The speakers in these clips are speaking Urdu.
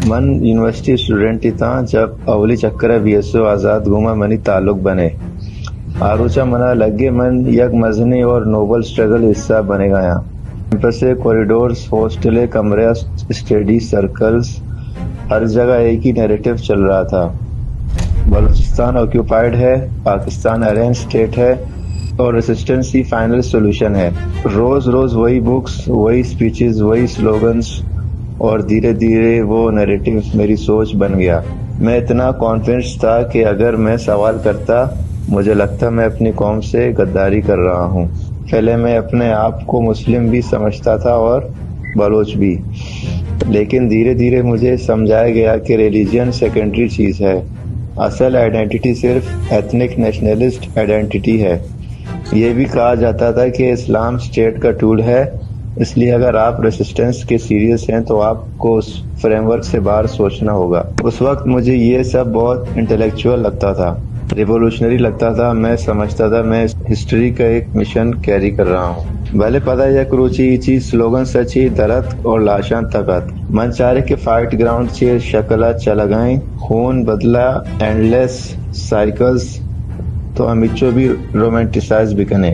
من یونیورسٹی اسٹوڈنٹ ہی تھا جب اولی چکر BSO آزاد گوما منی تعلق بنے آروچا منا لگے من یک مزنی اور نوبل سٹرگل حصہ بنے گیا کیمپس کوریڈورز ہاسٹل کمرے اسٹڈی سرکلز ہر جگہ ایک ہی نیریٹو چل رہا تھا. بلوچستان آکیوپائیڈ ہے, پاکستان ارینج اسٹیٹ ہے اور ریسسٹنس ہی فائنل سولوشن ہے. روز روز وہی بکس, وہی اسپیچز, وہی سلوگنز اور دھیرے دھیرے وہ نیریٹو میری سوچ بن گیا. میں اتنا کانفیڈنس تھا کہ اگر میں سوال کرتا مجھے لگتا میں اپنی قوم سے غداری کر رہا ہوں. پہلے میں اپنے آپ کو مسلم بھی سمجھتا تھا اور بلوچ بھی, لیکن دھیرے دھیرے مجھے سمجھایا گیا کہ ریلیجن سیکنڈری چیز ہے, اصل آئیڈینٹی صرف ایتھنک نیشنلسٹ آئیڈینٹی ہے. یہ بھی کہا جاتا تھا کہ اسلام اسٹیٹ کا ٹول ہے, اس لیے اگر آپ ریسسٹنس کے سیریس ہیں تو آپ کو اس فریم ورک سے باہر سوچنا ہوگا. اس وقت مجھے یہ سب بہت انٹلیکچوئل لگتا تھا, ریولوشنری لگتا تھا. میں سمجھتا تھا میں ہسٹری کا ایک مشن کیری کر رہا ہوں. بھلے پتہ یا کروچی چی سلوگن سچی درد اور لاشان طاقت من چارے کے فائٹ گراؤنڈ چی شکلات چلگائیں خون بدلا اینڈ لیس سائیکلز تو امیچو بھی رومانٹیسائز بھی کنے.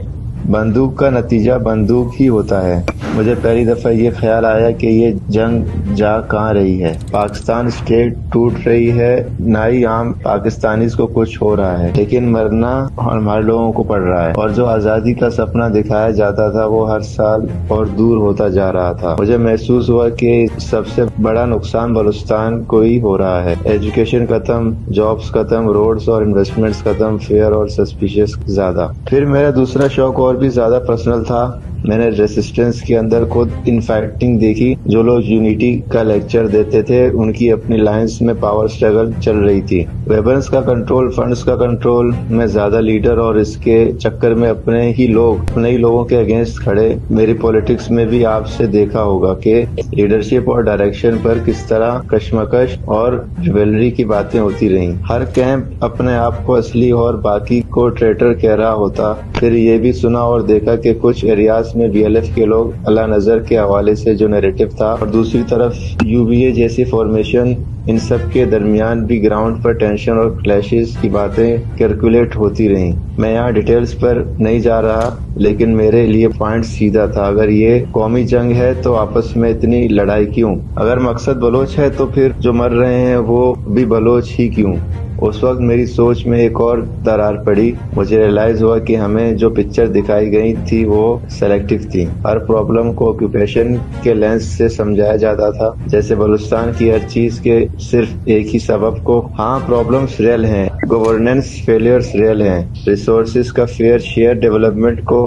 بندوق کا نتیجہ بندوق ہی ہوتا ہے. مجھے پہلی دفعہ یہ خیال آیا کہ یہ جنگ جا کہاں رہی ہے. پاکستان اسٹیٹ ٹوٹ رہی ہے, نہ ہی عام پاکستانیز کو کچھ ہو رہا ہے, لیکن مرنا ہمارے لوگوں کو پڑ رہا ہے. اور جو آزادی کا سپنا دکھایا جاتا تھا وہ ہر سال اور دور ہوتا جا رہا تھا. مجھے محسوس ہوا کہ سب سے بڑا نقصان بلوچستان کو ہی ہو رہا ہے. ایجوکیشن ختم, جابز ختم, روڈز اور انویسٹمنٹس ختم, فیئر اور سسپیشس زیادہ. پھر میرا دوسرا شوق اور بھی زیادہ پرسنل تھا. میں نے ریسسٹنس کے اندر خود ان فائٹنگ دیکھی. جو لوگ یونٹی کا لیکچر دیتے تھے ان کی اپنی لائنز میں پاور سٹرگل چل رہی تھی. ویپنز کا کنٹرول, فنڈز کا کنٹرول, میں زیادہ لیڈر اور اس کے چکر میں اپنے ہی لوگوں کے اگینسٹ کھڑے. میری پولیٹکس میں بھی آپ سے دیکھا ہوگا کہ لیڈرشپ اور ڈائریکشن پر کس طرح کشمکش اور ریویلری کی باتیں ہوتی رہیں. ہر کیمپ اپنے آپ کو اصلی اور باقی کو ٹریٹر کہہ رہا ہوتا. پھر یہ بھی سنا اور دیکھا کہ کچھ ایریاز میں BLF کے لوگ اللہ نظر کے حوالے سے جو نیریٹو تھا اور دوسری طرف UBA جیسی فارمیشن, ان سب کے درمیان بھی گراؤنڈ پر ٹینشن اور کلیشز کی باتیں کیلکولیٹ ہوتی رہیں. میں یہاں ڈیٹیلز پر نہیں جا رہا, لیکن میرے لیے پوائنٹ سیدھا تھا. اگر یہ قومی جنگ ہے تو آپس میں اتنی لڑائی کیوں؟ اگر مقصد بلوچ ہے تو پھر جو مر رہے ہیں وہ بھی بلوچ ہی کیوں؟ اس وقت میری سوچ میں ایک اور درار پڑی. مجھے ریئلائز ہوا کہ ہمیں جو پکچر دکھائی گئی تھی وہ سلیکٹیو تھی. ہر پرابلم کو آکوپیشن کے لینس سے سمجھایا جاتا تھا, جیسے بلوچستان کی ہر چیز کے صرف ایک ہی سبب کو. ہاں پرابلمس ریئل ہیں, گورننس فیلیئرز ریئل ہیں, ریسورسز کا فیئر شیئر ڈیولپمنٹ کو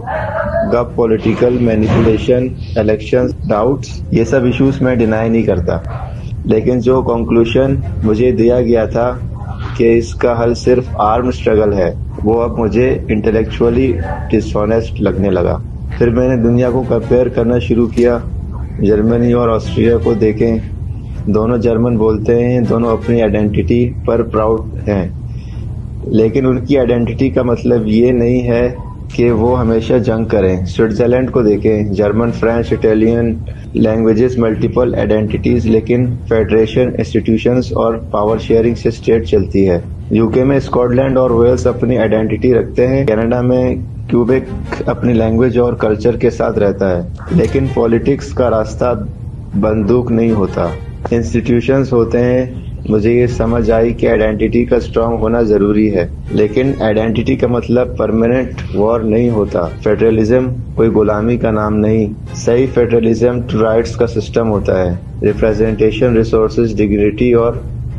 گپ, پولیٹیکل مینیپولیشن, الیکشنز, ڈاؤٹس, یہ سب ایشوز میں ڈینائی نہیں کرتا. لیکن جو کنکلوژن مجھے دیا گیا تھا کہ اس کا حل صرف آرم سٹرگل ہے, وہ اب مجھے انٹلیکچولی ڈس آنیسٹ لگنے لگا. پھر میں نے دنیا کو کمپیئر کرنا شروع کیا. جرمنی اور آسٹریا کو دیکھیں, دونوں جرمن بولتے ہیں, دونوں اپنی آئیڈینٹی پر پراؤڈ ہیں, لیکن ان کی آئیڈینٹی کا مطلب یہ نہیں ہے کہ وہ ہمیشہ جنگ کریں. سوئٹزرلینڈ کو دیکھیں, German, French, Italian languages, multiple identities, لیکن فیڈریشن, انسٹیٹیوشنز اور پاور شیئرنگ سے اسٹیٹ چلتی ہے. UK میں اسکاٹ لینڈ اور ویلز اپنی آئیڈینٹی رکھتے ہیں. کینیڈا میں کیوبیک اپنی لینگویج اور کلچر کے ساتھ رہتا ہے. لیکن پولیٹکس کا راستہ بندوق نہیں ہوتا, انسٹیٹیوشنز ہوتے ہیں. مجھے یہ سمجھ آئی کہ آئیڈینٹی کا اسٹرانگ ہونا ضروری ہے, لیکن آئیڈینٹی کا مطلب پرماننٹ وار نہیں ہوتا. فیڈرلزم کوئی غلامی کا نام نہیں. صحیح فیڈرلزم رائٹس کا سسٹم ہوتا ہے, ریپریزنٹیشن, ریسورسز, ڈگنیٹی اور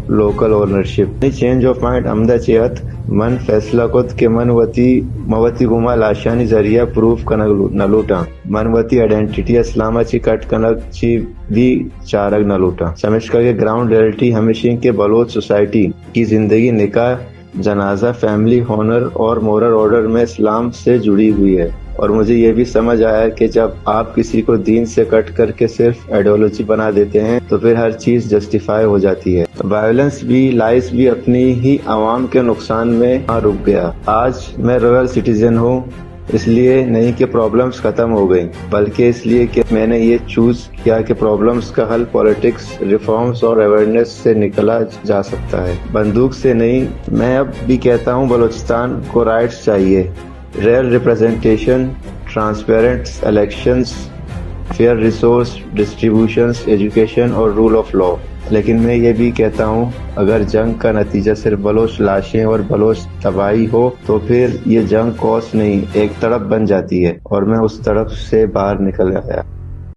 local ownership. Change of mind عمدہ چیت من فیصلہ کت کے موتی گما لاشانی ذریعہ پروف کنگ نلوٹا, منوتی آئیڈینٹی اسلامہ چی کٹ کنک چی بھی چارگ نلوٹا. سمجھ کر کے گراؤنڈ ریئلٹی ہمیشہ کے بلوچ سوسائٹی کی زندگی, نکاح, جنازہ, فیملی, ہونر اور مورل آرڈر میں اسلام سے جڑی ہوئی ہے. اور مجھے یہ بھی سمجھ آیا کہ جب آپ کسی کو دین سے کٹ کر کے صرف آئیڈیالوجی بنا دیتے ہیں تو پھر ہر چیز جسٹیفائی ہو جاتی ہے. وائلنس بھی, لائز بھی اپنی ہی عوام کے نقصان میں رک گیا. آج میں رائل سٹیزن ہوں, اس لیے نہیں کہ پرابلمز ختم ہو گئیں، بلکہ اس لیے کہ میں نے یہ چوز کیا کہ پرابلمز کا حل پولیٹکس، ریفارمز اور اویئرنیس سے نکلا جا سکتا ہے، بندوق سے نہیں۔ میں اب بھی کہتا ہوں بلوچستان کو رائٹس چاہیے، real representation, transparent elections, fair resource distributions, education اور رول آف لاء۔ لیکن میں یہ بھی کہتا ہوں اگر جنگ کا نتیجہ صرف بلوچ لاشیں اور بلوچ تباہی ہو تو پھر یہ جنگ کوس نہیں، ایک تڑپ بن جاتی ہے، اور میں اس تڑپ سے باہر نکل آیا۔